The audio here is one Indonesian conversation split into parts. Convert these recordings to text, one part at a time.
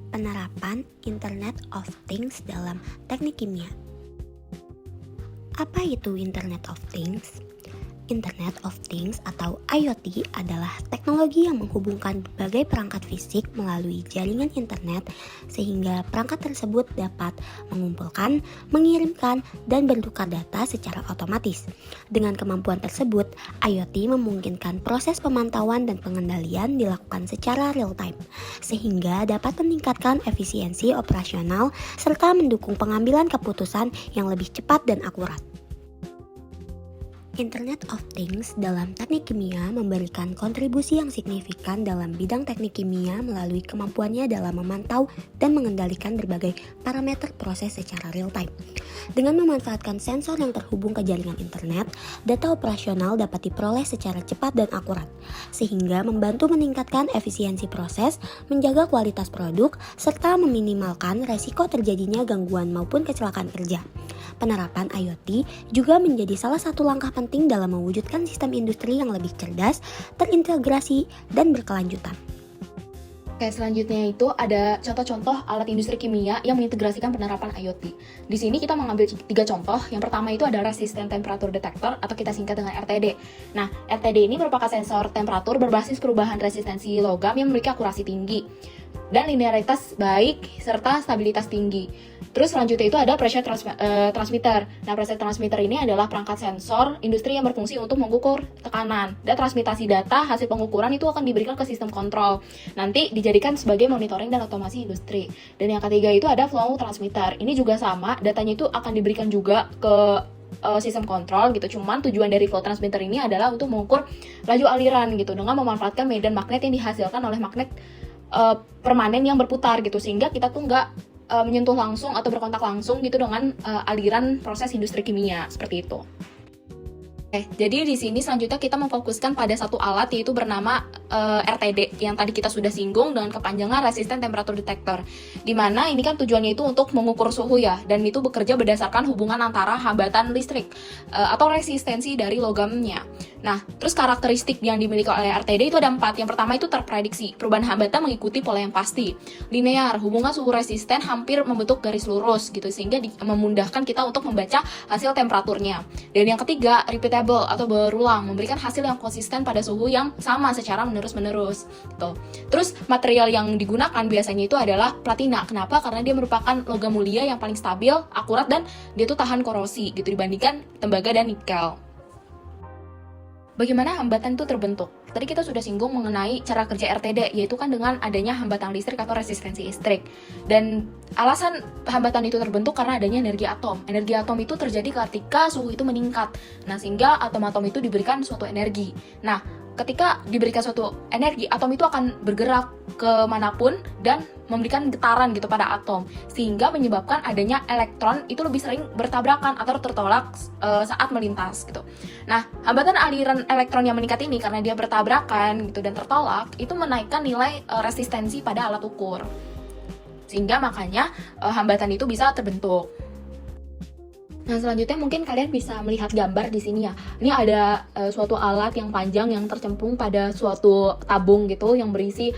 Penerapan Internet of Things dalam teknik kimia. Apa itu Internet of Things? Internet of Things atau IoT adalah teknologi yang menghubungkan berbagai perangkat fisik melalui jaringan internet sehingga perangkat tersebut dapat mengumpulkan, mengirimkan, dan bertukar data secara otomatis. Dengan kemampuan tersebut, IoT memungkinkan proses pemantauan dan pengendalian dilakukan secara real time sehingga dapat meningkatkan efisiensi operasional serta mendukung pengambilan keputusan yang lebih cepat dan akurat. Internet of Things dalam teknik kimia memberikan kontribusi yang signifikan dalam bidang teknik kimia melalui kemampuannya dalam memantau dan mengendalikan berbagai parameter proses secara real time. Dengan memanfaatkan sensor yang terhubung ke jaringan internet, data operasional dapat diperoleh secara cepat dan akurat, sehingga membantu meningkatkan efisiensi proses, menjaga kualitas produk, serta meminimalkan resiko terjadinya gangguan maupun kecelakaan kerja. Penerapan IoT juga menjadi salah satu langkah penting dalam mewujudkan sistem industri yang lebih cerdas, terintegrasi, dan berkelanjutan. Oke, selanjutnya itu ada contoh-contoh alat industri kimia yang mengintegrasikan penerapan IoT. Di sini kita mengambil 3 contoh. Yang pertama itu ada resistant temperature detector atau kita singkat dengan RTD. Nah, RTD ini merupakan sensor temperatur berbasis perubahan resistensi logam yang memiliki akurasi tinggi dan linearitas baik serta stabilitas tinggi. Terus selanjutnya itu ada pressure transmitter. Nah, pressure transmitter ini adalah perangkat sensor industri yang berfungsi untuk mengukur tekanan dan transmitasi data hasil pengukuran itu akan diberikan ke sistem kontrol. Nanti dijadikan sebagai monitoring dan otomasi industri. Dan yang ketiga itu ada flow transmitter. Ini juga sama, datanya itu akan diberikan juga ke sistem kontrol gitu. Cuman tujuan dari flow transmitter ini adalah untuk mengukur laju aliran gitu dengan memanfaatkan medan magnet yang dihasilkan oleh magnet permanen yang berputar gitu, sehingga kita tuh nggak menyentuh langsung atau berkontak langsung gitu dengan aliran proses industri kimia seperti itu. Jadi di sini selanjutnya kita memfokuskan pada satu alat yaitu bernama RTD yang tadi kita sudah singgung dengan kepanjangan resistant temperature detector. Di mana ini kan tujuannya itu untuk mengukur suhu ya, dan itu bekerja berdasarkan hubungan antara hambatan listrik atau resistensi dari logamnya. Nah, terus karakteristik yang dimiliki oleh RTD itu ada 4. Yang pertama itu terprediksi, perubahan hambatan mengikuti pola yang pasti. Linear, hubungan suhu resisten hampir membentuk garis lurus gitu, sehingga memudahkan kita untuk membaca hasil temperaturnya. Dan yang ketiga, repeatable atau berulang, memberikan hasil yang konsisten pada suhu yang sama secara menerus-menerus gitu. Terus material yang digunakan biasanya itu adalah platina. Kenapa? Karena dia merupakan logam mulia yang paling stabil, akurat, dan dia tuh tahan korosi gitu dibandingkan tembaga dan nikel. Bagaimana hambatan itu terbentuk? Tadi kita sudah singgung mengenai cara kerja RTD, yaitu kan dengan adanya hambatan listrik atau resistensi listrik. Dan alasan hambatan itu terbentuk karena adanya energi atom. Energi atom itu terjadi ketika suhu itu meningkat. Nah, sehingga atom-atom itu diberikan suatu energi. Nah, ketika diberikan suatu energi, atom itu akan bergerak kemanapun dan memberikan getaran gitu pada atom, sehingga menyebabkan adanya elektron itu lebih sering bertabrakan atau tertolak saat melintas gitu. Nah, hambatan aliran elektron yang meningkat ini karena dia bertabrakan gitu dan tertolak, itu menaikkan nilai resistensi pada alat ukur, sehingga makanya hambatan itu bisa terbentuk. Nah, selanjutnya mungkin kalian bisa melihat gambar di sini ya. Ini ada suatu alat yang panjang yang tercempung pada suatu tabung gitu yang berisi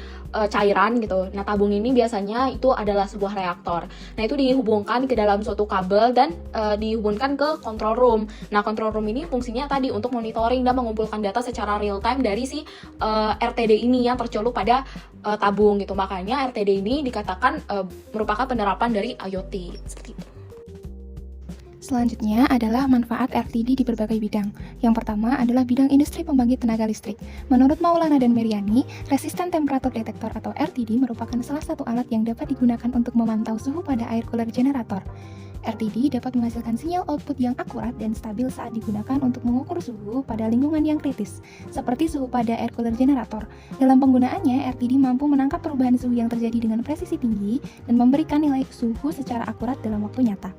cairan gitu. Nah, tabung ini biasanya itu adalah sebuah reaktor. Nah, itu dihubungkan ke dalam suatu kabel dan dihubungkan ke control room. Nah, control room ini fungsinya tadi untuk monitoring dan mengumpulkan data secara real time dari si RTD ini yang tercolok pada tabung gitu. Makanya RTD ini dikatakan merupakan penerapan dari IoT seperti itu. Selanjutnya adalah manfaat RTD di berbagai bidang. Yang pertama adalah bidang industri pembangkit tenaga listrik. Menurut Maulana dan Meriani, resistant temperature detector atau RTD merupakan salah satu alat yang dapat digunakan untuk memantau suhu pada air cooler generator. RTD dapat menghasilkan sinyal output yang akurat dan stabil saat digunakan untuk mengukur suhu pada lingkungan yang kritis, seperti suhu pada air cooler generator. Dalam penggunaannya, RTD mampu menangkap perubahan suhu yang terjadi dengan presisi tinggi dan memberikan nilai suhu secara akurat dalam waktu nyata.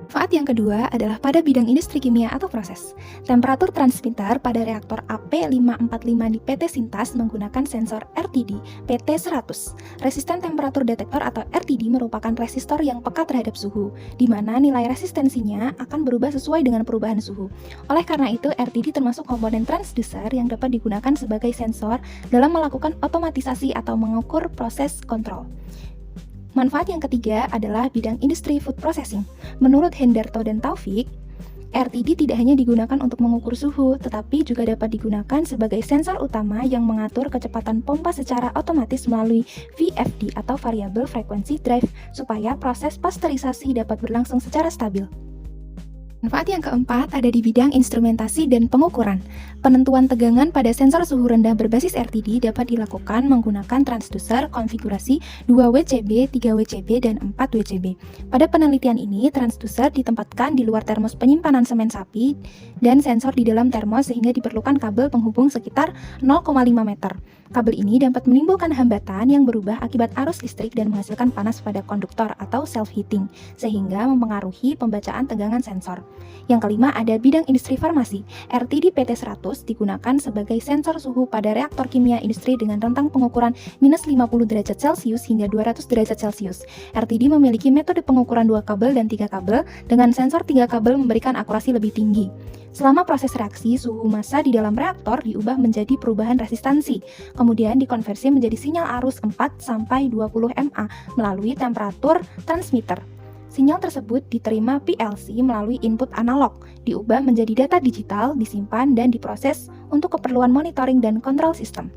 Manfaat yang kedua adalah pada bidang industri kimia atau proses. Temperatur transmitter pada reaktor AP545 di PT Sintas menggunakan sensor RTD PT100. Resistan temperatur detektor atau RTD merupakan resistor yang peka terhadap suhu, di mana nilai resistensinya akan berubah sesuai dengan perubahan suhu. Oleh karena itu, RTD termasuk komponen transducer yang dapat digunakan sebagai sensor dalam melakukan otomatisasi atau mengukur proses kontrol. Manfaat yang ketiga adalah bidang industri food processing. Menurut Hendarto dan Taufik, RTD tidak hanya digunakan untuk mengukur suhu, tetapi juga dapat digunakan sebagai sensor utama yang mengatur kecepatan pompa secara otomatis melalui VFD atau Variable Frequency Drive supaya proses pasteurisasi dapat berlangsung secara stabil. Manfaat yang keempat ada di bidang instrumentasi dan pengukuran. Penentuan tegangan pada sensor suhu rendah berbasis RTD dapat dilakukan menggunakan transducer konfigurasi 2 WCB, 3 WCB, dan 4 WCB. Pada penelitian ini, transducer ditempatkan di luar termos penyimpanan semen sapi dan sensor di dalam termos sehingga diperlukan kabel penghubung sekitar 0,5 meter. Kabel ini dapat menimbulkan hambatan yang berubah akibat arus listrik dan menghasilkan panas pada konduktor atau self-heating, sehingga mempengaruhi pembacaan tegangan sensor. Yang kelima ada bidang industri farmasi. RTD PT100 digunakan sebagai sensor suhu pada reaktor kimia industri dengan rentang pengukuran minus 50 derajat Celcius hingga 200 derajat Celcius. RTD memiliki metode pengukuran 2 kabel dan 3 kabel, dengan sensor 3 kabel memberikan akurasi lebih tinggi. Selama proses reaksi, suhu massa di dalam reaktor diubah menjadi perubahan resistansi, kemudian dikonversi menjadi sinyal arus 4-20 mA melalui temperatur transmitter. Sinyal tersebut diterima PLC melalui input analog, diubah menjadi data digital, disimpan, dan diproses untuk keperluan monitoring dan kontrol sistem.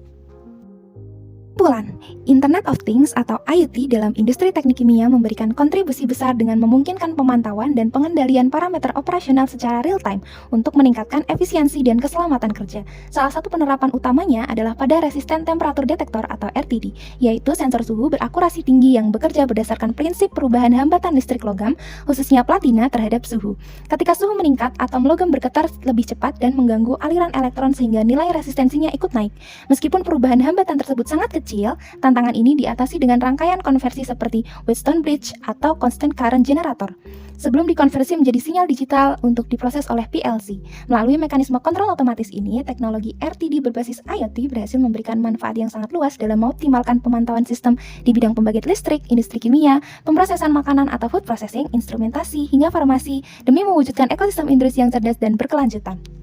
Kesimpulan, Internet of Things atau IoT dalam industri teknik kimia memberikan kontribusi besar dengan memungkinkan pemantauan dan pengendalian parameter operasional secara real-time untuk meningkatkan efisiensi dan keselamatan kerja. Salah satu penerapan utamanya adalah pada resisten temperatur detektor atau RTD, yaitu sensor suhu berakurasi tinggi yang bekerja berdasarkan prinsip perubahan hambatan listrik logam, khususnya platina terhadap suhu. Ketika suhu meningkat, atom logam bergetar lebih cepat dan mengganggu aliran elektron sehingga nilai resistensinya ikut naik. Meskipun perubahan hambatan tersebut sangat kecil, tantangan ini diatasi dengan rangkaian konversi seperti Wheatstone Bridge atau Constant Current Generator. Sebelum dikonversi menjadi sinyal digital untuk diproses oleh PLC. Melalui mekanisme kontrol otomatis ini, teknologi RTD berbasis IoT berhasil memberikan manfaat yang sangat luas dalam mengoptimalkan pemantauan sistem di bidang pembangkit listrik, industri kimia, pemrosesan makanan atau food processing, instrumentasi, hingga farmasi, demi mewujudkan ekosistem industri yang cerdas dan berkelanjutan.